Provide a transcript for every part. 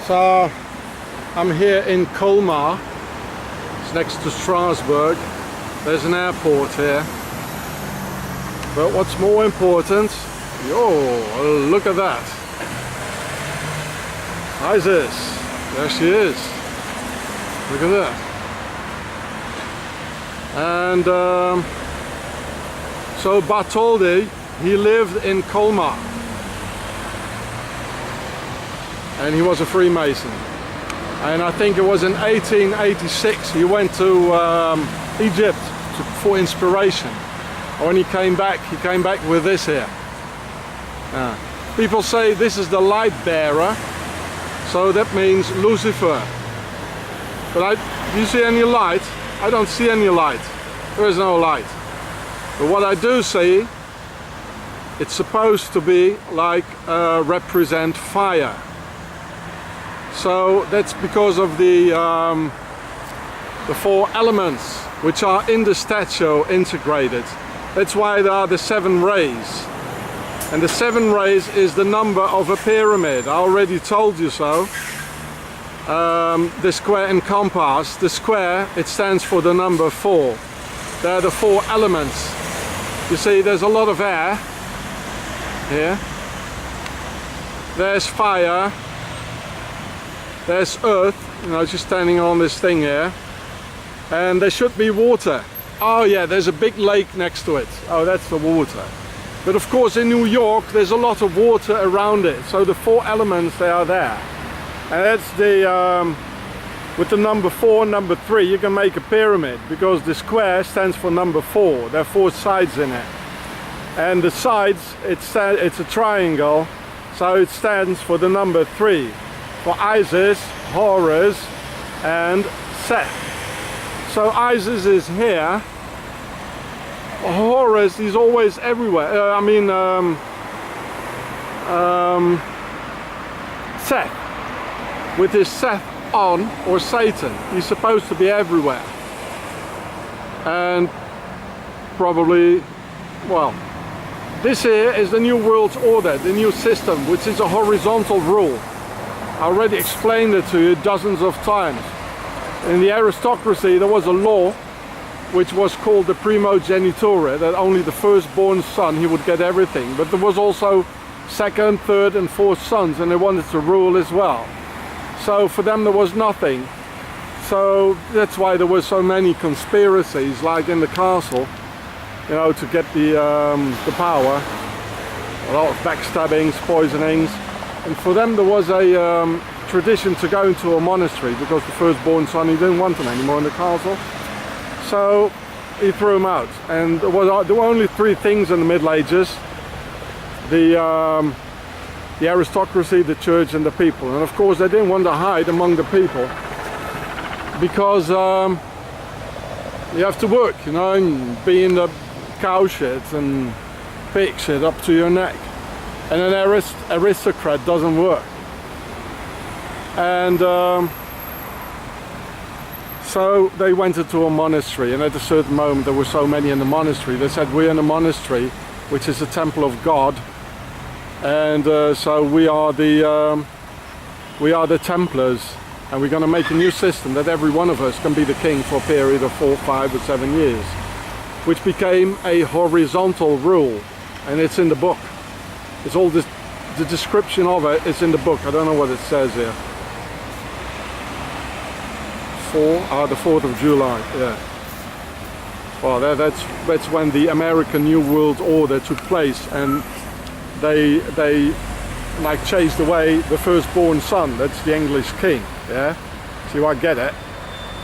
So I'm here in Colmar. It's next to Strasbourg. There's an airport here. But what's more important, look at that. Isis, there she is. Look at that. And so Bartholdi, he lived in Colmar. And he was a Freemason. And I think it was in 1886 he went to Egypt for inspiration. When he came back with this here. People say this is the light bearer, so that means Lucifer. But do you see any light? I don't see any light. There is no light. But what I do see, it's supposed to be like represent fire. So that's because of the 4 elements which are in the statue integrated. That's why there are the 7 rays. And the 7 rays is the number of a pyramid. I already told you so. The square and compass. The square, it stands for the number 4. They're the 4 elements. You see, there's a lot of air here. There's fire. There's earth, just standing on this thing here. And there should be water. Oh yeah, there's a big lake next to it. Oh, that's the water. But of course in New York there's a lot of water around it. So the 4 elements, they are there. And that's the, with the number 4 and number 3 you can make a pyramid. Because the square stands for number 4. There are 4 sides in it. And the sides, it's a triangle. So it stands for the number 3. For Isis, Horus and Seth. So Isis is here. Horus is always everywhere. Seth. With his Seth on, or Satan. He's supposed to be everywhere. And probably, well, this here is the New World Order, the new system, which is a horizontal rule. I already explained it to you dozens of times. In the aristocracy there was a law which was called the primogenitura, that only the firstborn son, he would get everything. But there was also second, third and fourth sons, and they wanted to rule as well. So for them there was nothing. So that's why there were so many conspiracies, like in the castle, to get the power. A lot of backstabbings, poisonings. And for them there was a tradition to go into a monastery, because the firstborn son, he didn't want him anymore in the castle. So he threw him out. And there were only 3 things in the Middle Ages. The aristocracy, the church and the people. And of course they didn't want to hide among the people, because you have to work, and be in the cow shit and pig shit up to your neck. And an aristocrat doesn't work. And so they went into a monastery, and at a certain moment there were so many in the monastery, they said, we're in a monastery which is a temple of God, and so we are the Templars, and we're going to make a new system that every one of us can be the king for a period of 4, 5 or 7 years, which became a horizontal rule. And it's in the book. It's all this, the description of it is in the book. I don't know what it says here. The 4th of July, yeah. Well, that's when the American New World Order took place, and they like chased away the firstborn son. That's the English king, yeah. See, I get it.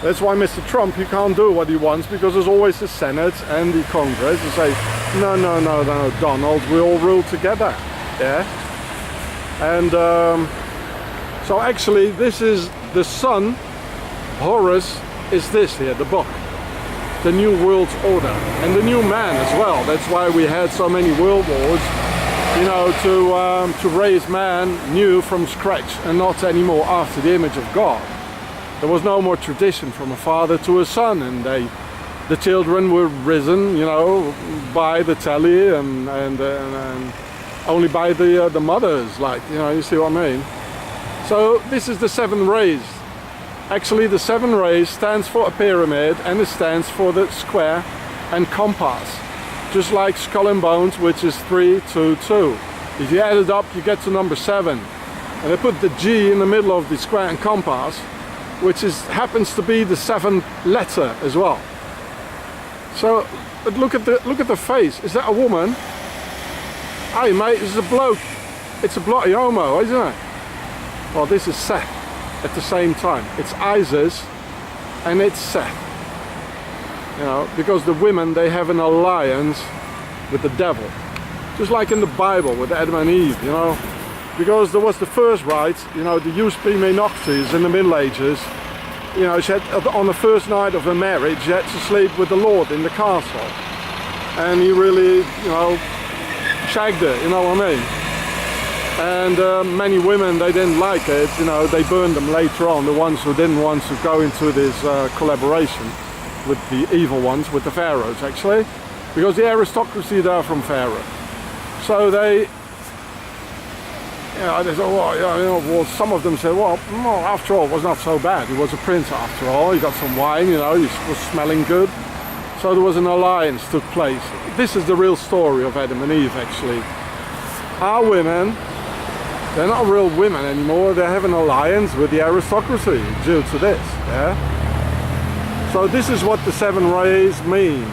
That's why Mr. Trump, he can't do what he wants, because there's always the Senate and the Congress who say, no, Donald, we all rule together, yeah. And so actually this is the son. Horus is this here, the book, the New World Order, and the new man as well. That's why we had so many world wars, to raise man new from scratch, and not anymore after the image of God. There was no more tradition from a father to a son, and the children were risen, by the telly and only by the mothers, you see what I mean? So this is the 7 rays. Actually, the 7 rays stands for a pyramid, and it stands for the square and compass. Just like skull and bones, which is 3, 2, 2. If you add it up, you get to number 7. And I put the G in the middle of the square and compass, which happens to be the 7th letter as well. So, but look at the face. Is that a woman? Hey mate, this is a bloke. It's a bloody homo, isn't it? Well, this is Seth at the same time. It's Isis and it's Seth. You know, because the women, they have an alliance with the devil. Just like in the Bible with Adam and Eve, you know. Because there was the first rite, you know, the Jus Prime Noctis in the Middle Ages. You know, she had, on the first night of her marriage, she had to sleep with the Lord in the castle. And he really, you know, shagged her, you know what I mean? And many women, they didn't like it, you know, they burned them later on, the ones who didn't want to go into this collaboration with the evil ones, with the pharaohs actually, because the aristocracy, they are from Pharaoh. So they, you know, they said, well, you know, well, some of them said, well, after all, it was not so bad. He was a prince after all. He got some wine, you know, he was smelling good. So there was an alliance took place. This is the real story of Adam and Eve, actually. Our women, they're not real women anymore. They have an alliance with the aristocracy due to this. Yeah. So this is what the 7 rays mean.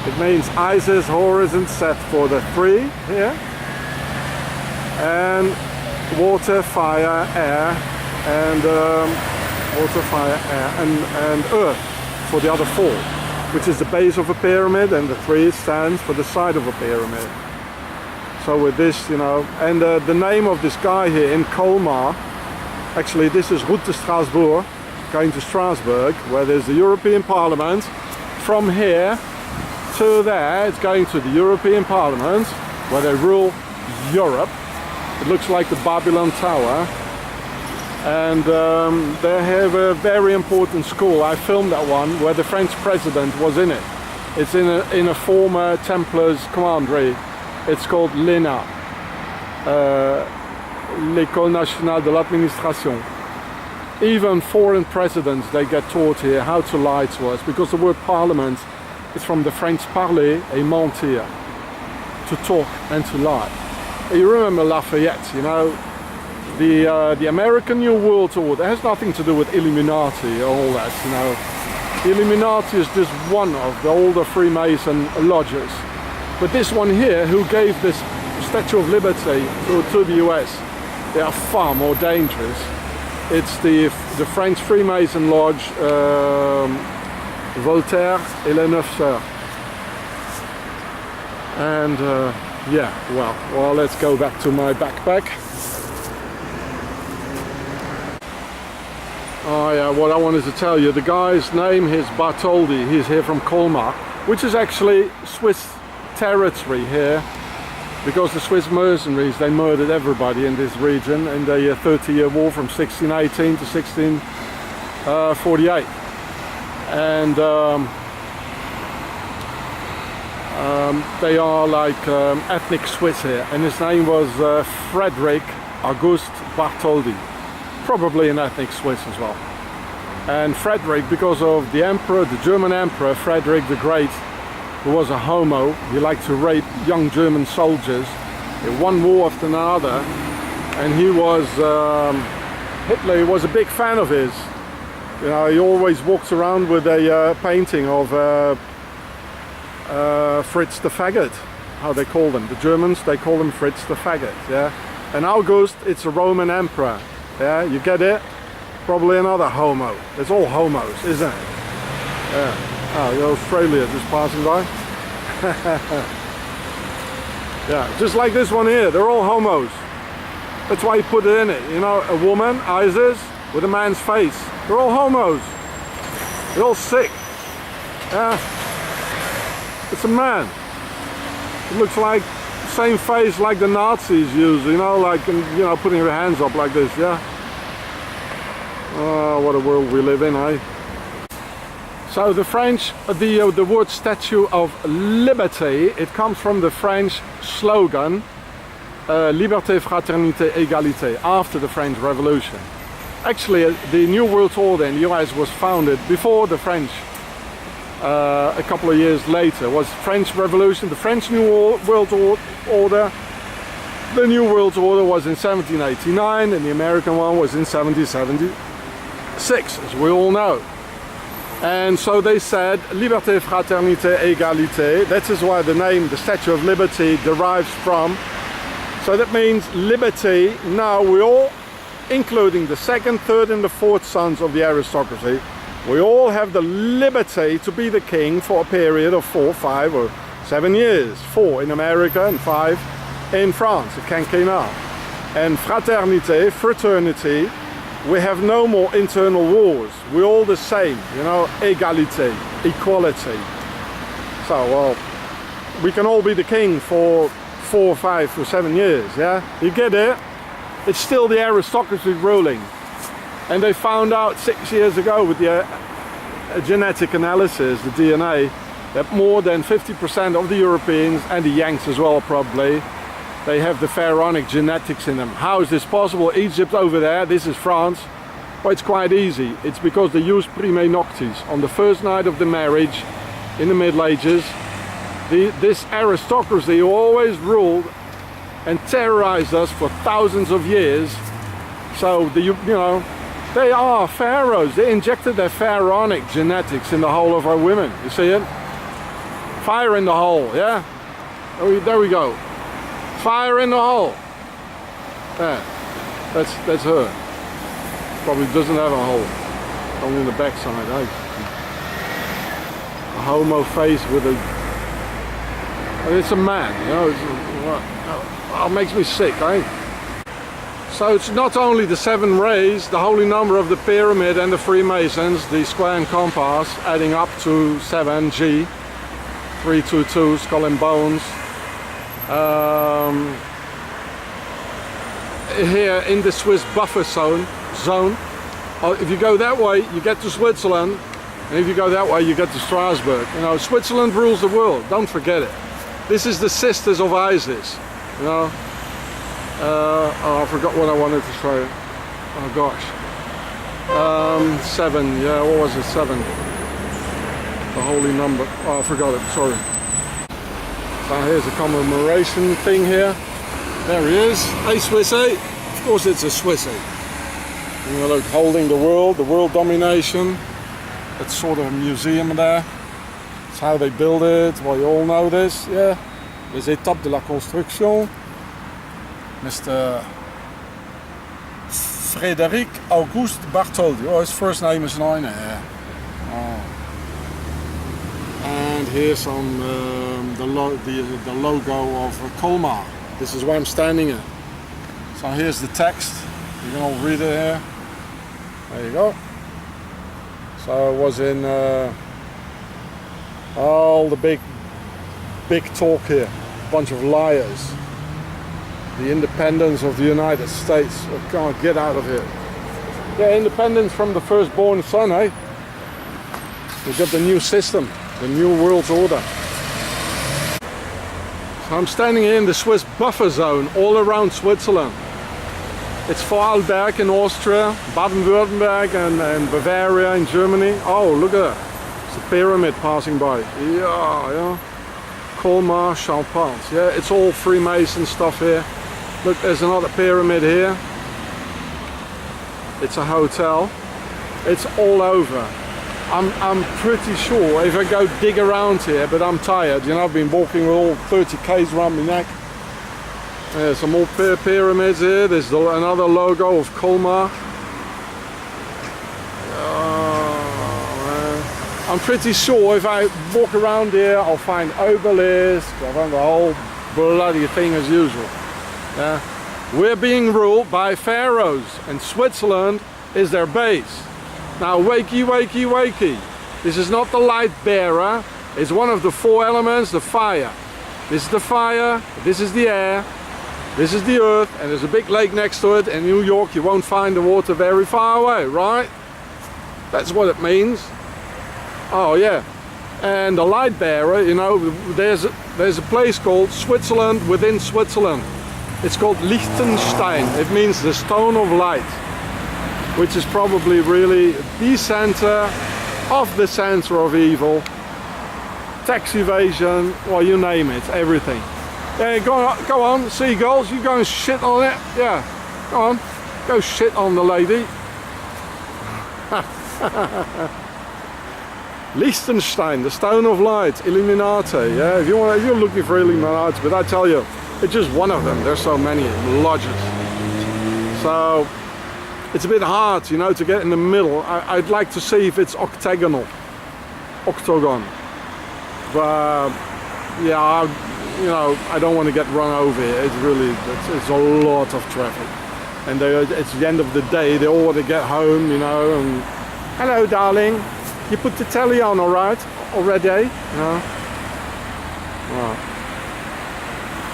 It means Isis, Horus, and Seth for the 3 here. And water, fire, air, and water, fire, air, and earth for the other 4, which is the base of a pyramid, and the 3 stands for the side of a pyramid. So with this, you know, and the name of this guy here in Colmar, actually this is Route de Strasbourg, going to Strasbourg, where there's the European Parliament. From here to there, it's going to the European Parliament, where they rule Europe. It looks like the Babylon Tower, and they have a very important school. I filmed that one where the French president was in it. It's in a former Templars commandery. It's called l'ENA, l'École Nationale de l'Administration. Even foreign presidents, they get taught here how to lie to us, because the word parliament is from the French parler et mentir, to talk and to lie. You remember Lafayette, you know, the American New World Order has nothing to do with Illuminati or all that, you know. The Illuminati is just one of the older Freemason lodges. But this one here, who gave this Statue of Liberty to the US, they are far more dangerous. It's the French Freemason Lodge, Voltaire et les Neuf Sœurs. And yeah, well, let's go back to my backpack. Oh yeah, what I wanted to tell you, the guy's name is Bartholdi. He's here from Colmar, which is actually Swiss territory here, because the Swiss mercenaries, they murdered everybody in this region in the 30-year war from 1618 to 1648. And they are like ethnic Swiss here, and his name was Frederick Auguste Bartholdi, probably an ethnic Swiss as well. And Frederick, because of the emperor, the German emperor Frederick the Great, who was a homo, he liked to rape young German soldiers in one war after another, and he was Hitler was a big fan of his. You know, he always walks around with a painting of Fritz the Faggot, how they call them. The Germans, they call him Fritz the Faggot, yeah. And August, it's a Roman emperor, yeah, you get it? Probably another homo. It's all homos, isn't it? Yeah. Oh, Australia just passing by. Yeah, just like this one here, they're all homos. That's why he put it in it, you know, a woman, Isis, with a man's face. They're all homos. They're all sick. Yeah. It's a man. It looks like the same face like the Nazis use, you know, like, you know, putting their hands up like this, yeah. Oh, what a world we live in, eh? So the French, the word Statue of Liberty, it comes from the French slogan, Liberté, Fraternité, Égalité, after the French Revolution. Actually, the New World Order in the US was founded before the French. A couple of years later was French Revolution, the French New World Order. The New World Order was in 1789 and the American one was in 1776, as we all know. And so they said Liberté, Fraternité, Égalité. That is why the name, the Statue of Liberty, derives from. So that means liberty. Now we all, including the second, third and the fourth sons of the aristocracy, we all have the liberty to be the king for a period of 4, 5 or 7 years. 4 in America and 5 in France, a quinquennat. And fraternité, fraternity, we have no more internal wars. We're all the same, you know, égalité, equality. So, well, we can all be the king for 4, 5 or 7 years, yeah? You get it? It's still the aristocracy ruling. And they found out 6 years ago with the genetic analysis, the DNA, that more than 50% of the Europeans, and the Yanks as well probably, they have the pharaonic genetics in them. How is this possible? Egypt over there, this is France. Well, it's quite easy. It's because they use prime noctis. On the first night of the marriage, in the Middle Ages, this aristocracy who always ruled and terrorized us for thousands of years. So, you know, they are pharaohs. They injected their pharaonic genetics in the whole of our women. You see it? Fire in the hole, yeah? There we go. Fire in the hole. Yeah, that's her. Probably doesn't have a hole. Only in the backside, eh? A homo face with a... It's a man, you know? It makes me sick, eh? So it's not only the 7 rays, the holy number of the pyramid and the Freemasons, the square and compass, adding up to 7G, 322, skull and bones. Here in the Swiss buffer zone, if you go that way, you get to Switzerland, and if you go that way, you get to Strasbourg. You know, Switzerland rules the world. Don't forget it. This is the sisters of Isis. You know. Oh, I forgot what I wanted to show you. Oh gosh. 7. Yeah, what was it? 7. The holy number. Oh, I forgot it. Sorry. So here's a commemoration thing here. There he is. Hey Swissy. Of course it's a Swissy. You know, look, holding the world domination. It's sort of a museum there. It's how they build it. Well, you all know this, yeah. Les étapes de la construction. Mr. Frédéric Auguste Bartholdi. Oh, his first name is Nine. Yeah. Oh. And here's some the logo of Colmar. This is where I'm standing in. So here's the text. You can all read it here. There you go. So it was in all the big talk here. Bunch of liars. The independence of the United States. Oh, can't get out of here. Yeah, independence from the firstborn son, eh? We got the new system, the new world order. So I'm standing here in the Swiss buffer zone, all around Switzerland. It's Vorarlberg in Austria, Baden-Württemberg and Bavaria in Germany. Oh, look at that. It's a pyramid passing by. Yeah. Colmar, Champagne. Yeah, it's all Freemason stuff here. Look, there's another pyramid here. It's a hotel. It's all over. I'm pretty sure if I go dig around here, but I'm tired. You know, I've been walking with all 30 k's around my neck. There's some more pyramids here. There's another logo of Colmar. I'm pretty sure if I walk around here, I'll find obelisks. I'll find the whole bloody thing as usual. Yeah. We're being ruled by pharaohs, and Switzerland is their base. Now, wakey, wakey, wakey. This is not the light bearer. It's one of the 4 elements, the fire. This is the fire, this is the air, this is the earth, and there's a big lake next to it. In New York, you won't find the water very far away, right? That's what it means. Oh yeah, and the light bearer, you know, there's a place called Switzerland within Switzerland. It's called Liechtenstein. It means the stone of light, which is probably really the center of the center of evil. Tax evasion, well, you name it, everything. Yeah, go on, seagulls, you go and shit on it. Yeah, go on, go shit on the lady. Liechtenstein, the stone of light, Illuminati. Yeah, if you're looking for Illuminati, but I tell you, it's just one of them. There's so many lodges. So it's a bit hard, you know, to get in the middle. I'd like to see if it's octagon. But yeah, you know, I don't want to get run over here. It's really, it's a lot of traffic. And it's the end of the day, they all want to get home, you know, and hello darling, you put the telly on alright, already, you know. Well,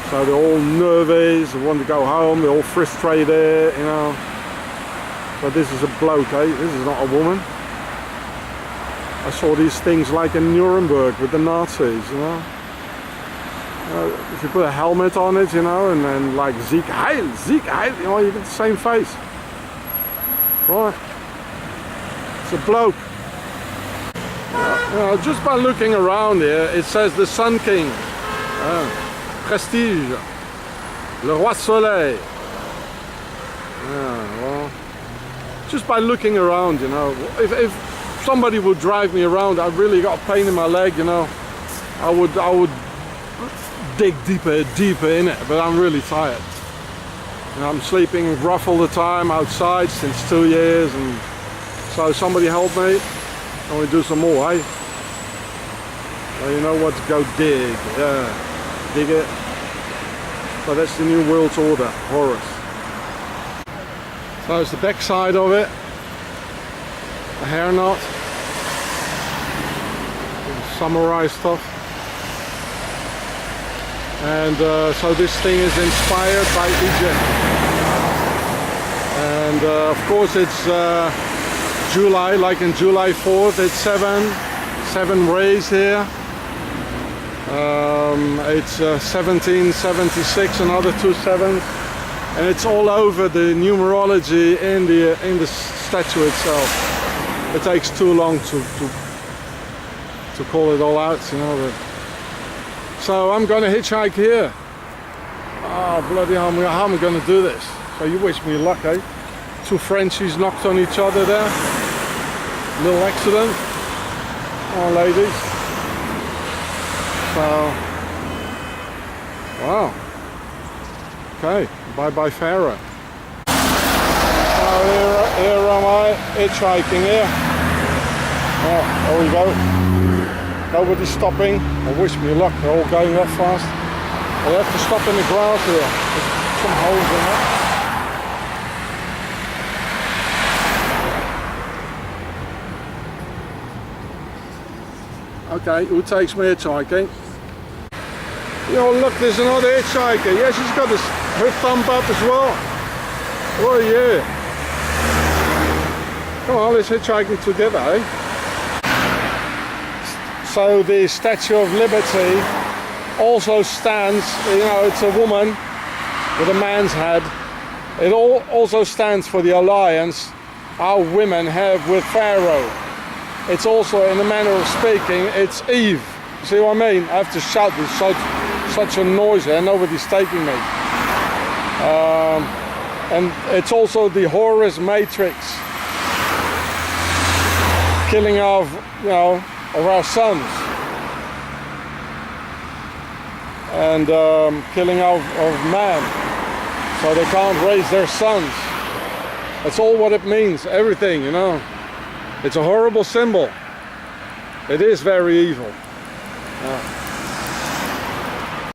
so they're all nervous, they want to go home, they're all frustrated, you know. But this is a bloke, eh? This is not a woman. I saw these things like in Nuremberg with the Nazis, you know. If you put a helmet on it, you know, and then like Sieg Heil, you know, you get the same face. Right? It's a bloke. You know, just by looking around here, it says the Sun King, Prestige, Le Roi Soleil. Yeah, well, just by looking around, you know, if somebody would drive me around, I really got a pain in my leg, you know, I would dig deeper in it, but I'm really tired. You know, I'm sleeping rough all the time outside since 2 years, and so somebody help me. I want to do some more, eh? Well, you know what? Go dig. Yeah, dig it. So that's the New World Order, Hross. So it's the back side of it. The hair knot. Samurai stuff. And so this thing is inspired by Egypt. And of course it's July, like in July 4th, it's seven rays here. It's 1776, another 2 sevens. And it's all over the numerology in the statue itself. It takes too long to call it all out, you know. But so I'm going to hitchhike here. Oh bloody hell, how am I going to do this? So you wish me luck, eh? 2 Frenchies knocked on each other there. Little accident. Oh ladies. So, wow. Okay, bye bye Pharaoh. So here am I, hitchhiking here. Oh, there we go. Nobody's stopping. I wish me luck, they're all going up fast. I have to stop in the grass here. There's some holes in it. Okay, who takes me hitchhiking? Yo, look, there's another hitchhiker. Yeah, she's got her thumb up as well. Oh yeah. Come on, let's hitchhiking together, eh? So the Statue of Liberty also stands, you know, it's a woman with a man's head. It also stands for the alliance our women have with Pharaoh. It's also, in a manner of speaking, it's Eve. See what I mean? I have to shout with such a noise here, nobody's taking me. And it's also the Horus Matrix, killing of, you know, of our sons, and killing of man, so they can't raise their sons. That's all what it means, everything, you know. It's a horrible symbol. It is very evil.